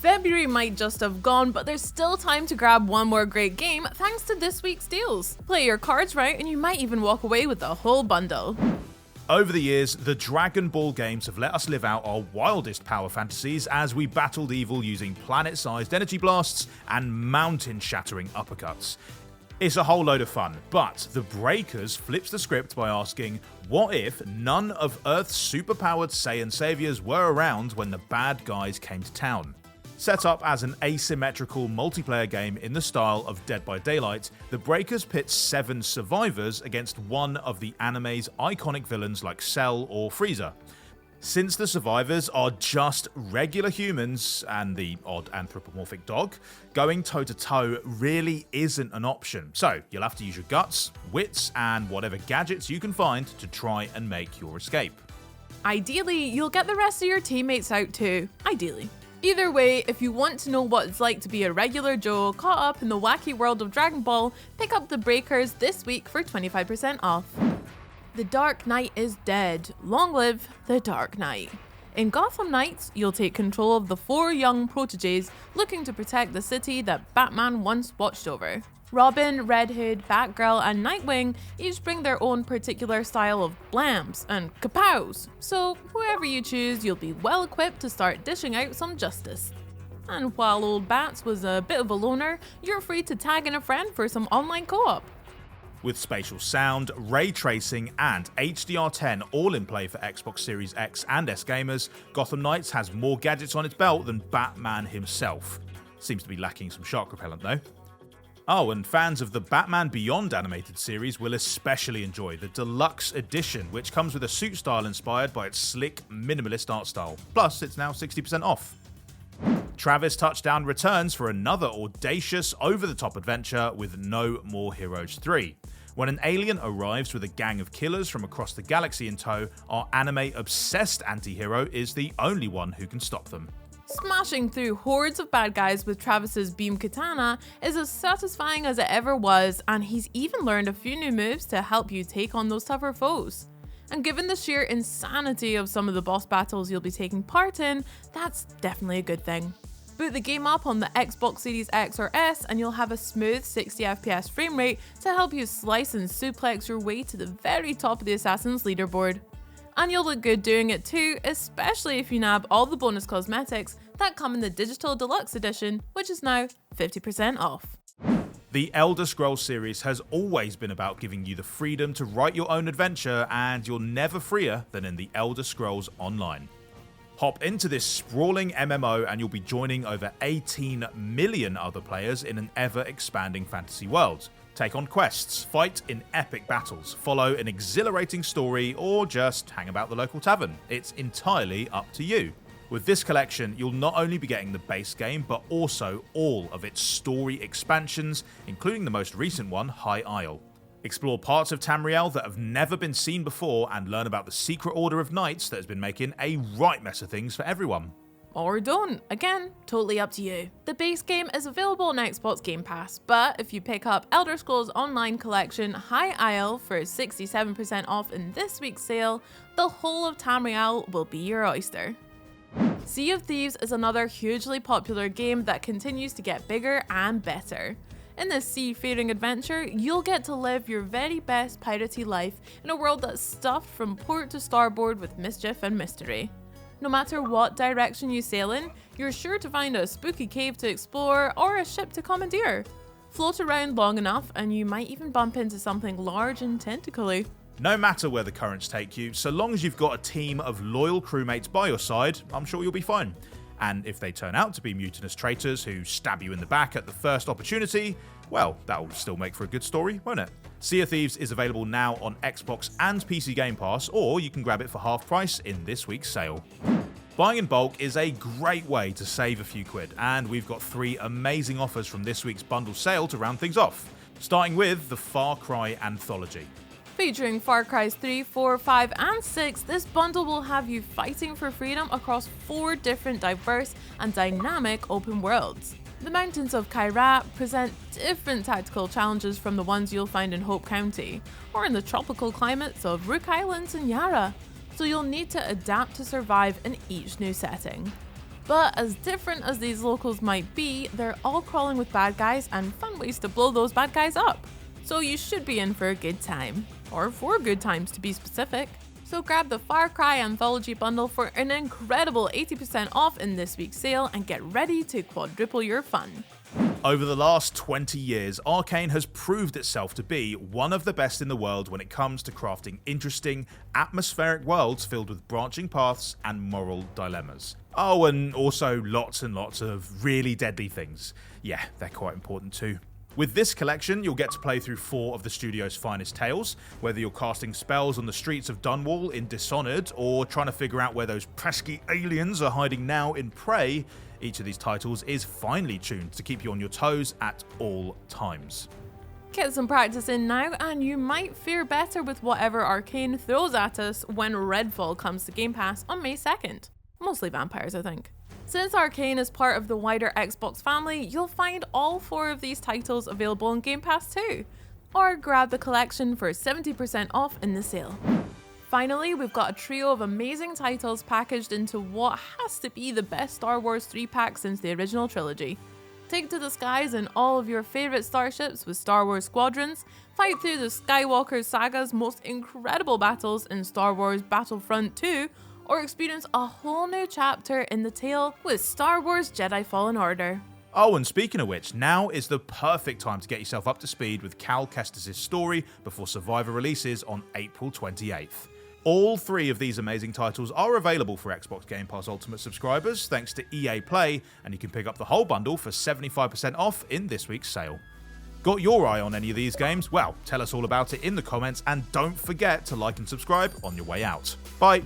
February might just have gone, but there's still time to grab one more great game thanks to this week's deals. Play your cards right and you might even walk away with the whole bundle. Over the years, the Dragon Ball games have let us live out our wildest power fantasies as we battled evil using planet-sized energy blasts and mountain-shattering uppercuts. It's a whole load of fun, but The Breakers flips the script by asking, what if none of Earth's superpowered Saiyan saviors were around when the bad guys came to town? Set up as an asymmetrical multiplayer game in the style of Dead by Daylight, The Breakers pits 7 survivors against one of the anime's iconic villains like Cell or Frieza. Since the survivors are just regular humans and the odd anthropomorphic dog, going toe-to-toe really isn't an option, so you'll have to use your guts, wits, and whatever gadgets you can find to try and make your escape. Ideally, you'll get the rest of your teammates out too. Ideally. Either way, if you want to know what it's like to be a regular Joe caught up in the wacky world of Dragon Ball, pick up The Breakers this week for 25% off. The Dark Knight is dead. Long live the Dark Knight. In Gotham Knights, you'll take control of the 4 young proteges looking to protect the city that Batman once watched over. Robin, Red Hood, Batgirl, and Nightwing each bring their own particular style of blams and kapows, so whoever you choose, you'll be well equipped to start dishing out some justice. And while old Bats was a bit of a loner, you're free to tag in a friend for some online co-op. With spatial sound, ray tracing, and HDR10 all in play for Xbox Series X and S gamers, Gotham Knights has more gadgets on its belt than Batman himself. Seems to be lacking some shark repellent though. Oh, and fans of the Batman Beyond animated series will especially enjoy the deluxe edition, which comes with a suit style inspired by its slick, minimalist art style. Plus, it's now 60% off. Travis Touchdown returns for another audacious, over-the-top adventure with No More Heroes 3. When an alien arrives with a gang of killers from across the galaxy in tow, our anime-obsessed anti-hero is the only one who can stop them. Smashing through hordes of bad guys with Travis's beam katana is as satisfying as it ever was, and he's even learned a few new moves to help you take on those tougher foes. And given the sheer insanity of some of the boss battles you'll be taking part in, that's definitely a good thing. Boot the game up on the Xbox Series X or S and you'll have a smooth 60 FPS frame rate to help you slice and suplex your way to the very top of the Assassin's leaderboard. And you'll look good doing it too, especially if you nab all the bonus cosmetics that come in the Digital Deluxe Edition, which is now 50% off. The Elder Scrolls series has always been about giving you the freedom to write your own adventure, and you're never freer than in the Elder Scrolls Online. Hop into this sprawling MMO and you'll be joining over 18 million other players in an ever-expanding fantasy world. Take on quests, fight in epic battles, follow an exhilarating story, or just hang about the local tavern. It's entirely up to you. With this collection, you'll not only be getting the base game, but also all of its story expansions, including the most recent one, High Isle. Explore parts of Tamriel that have never been seen before and learn about the secret order of knights that has been making a right mess of things for everyone. Or don't. Again, totally up to you. The base game is available on Xbox Game Pass, but if you pick up Elder Scrolls Online Collection High Isle for 67% off in this week's sale, the whole of Tamriel will be your oyster. Sea of Thieves is another hugely popular game that continues to get bigger and better. In this seafaring adventure, you'll get to live your very best piratey life in a world that's stuffed from port to starboard with mischief and mystery. No matter what direction you sail in, you're sure to find a spooky cave to explore or a ship to commandeer. Float around long enough and you might even bump into something large and tentacly. No matter where the currents take you, so long as you've got a team of loyal crewmates by your side, I'm sure you'll be fine. And if they turn out to be mutinous traitors who stab you in the back at the first opportunity, well, that'll still make for a good story, won't it? Sea of Thieves is available now on Xbox and PC Game Pass, or you can grab it for half price in this week's sale. Buying in bulk is a great way to save a few quid, and we've got 3 amazing offers from this week's bundle sale to round things off, starting with the Far Cry Anthology. Featuring Far Cry 3, 4, 5, and 6, this bundle will have you fighting for freedom across 4 different diverse and dynamic open worlds. The mountains of Kyrat present different tactical challenges from the ones you'll find in Hope County, or in the tropical climates of Rook Islands and Yara, so you'll need to adapt to survive in each new setting. But as different as these locals might be, they're all crawling with bad guys and fun ways to blow those bad guys up. So you should be in for a good time. Or 4 good times to be specific. So grab the Far Cry Anthology bundle for an incredible 80% off in this week's sale and get ready to quadruple your fun. Over the last 20 years, Arkane has proved itself to be one of the best in the world when it comes to crafting interesting, atmospheric worlds filled with branching paths and moral dilemmas. Oh, and also lots and lots of really deadly things. Yeah, they're quite important too. With this collection, you'll get to play through 4 of the studio's finest tales, whether you're casting spells on the streets of Dunwall in Dishonored, or trying to figure out where those pesky aliens are hiding now in Prey. Each of these titles is finely tuned to keep you on your toes at all times. Get some practice in now, and you might fare better with whatever Arkane throws at us when Redfall comes to Game Pass on May 2nd. Mostly vampires, I think. Since Arkane is part of the wider Xbox family, you'll find all 4 of these titles available on Game Pass too. Or grab the collection for 70% off in the sale. Finally, we've got a trio of amazing titles packaged into what has to be the best Star Wars 3-pack since the original trilogy. Take to the skies in all of your favourite starships with Star Wars Squadrons, fight through the Skywalker saga's most incredible battles in Star Wars Battlefront 2, or experience a whole new chapter in the tale with Star Wars Jedi Fallen Order. Oh, and speaking of which, now is the perfect time to get yourself up to speed with Cal Kestis' story before Survivor releases on April 28th. All 3 of these amazing titles are available for Xbox Game Pass Ultimate subscribers thanks to EA Play, and you can pick up the whole bundle for 75% off in this week's sale. Got your eye on any of these games? Well, tell us all about it in the comments, and don't forget to like and subscribe on your way out. Bye!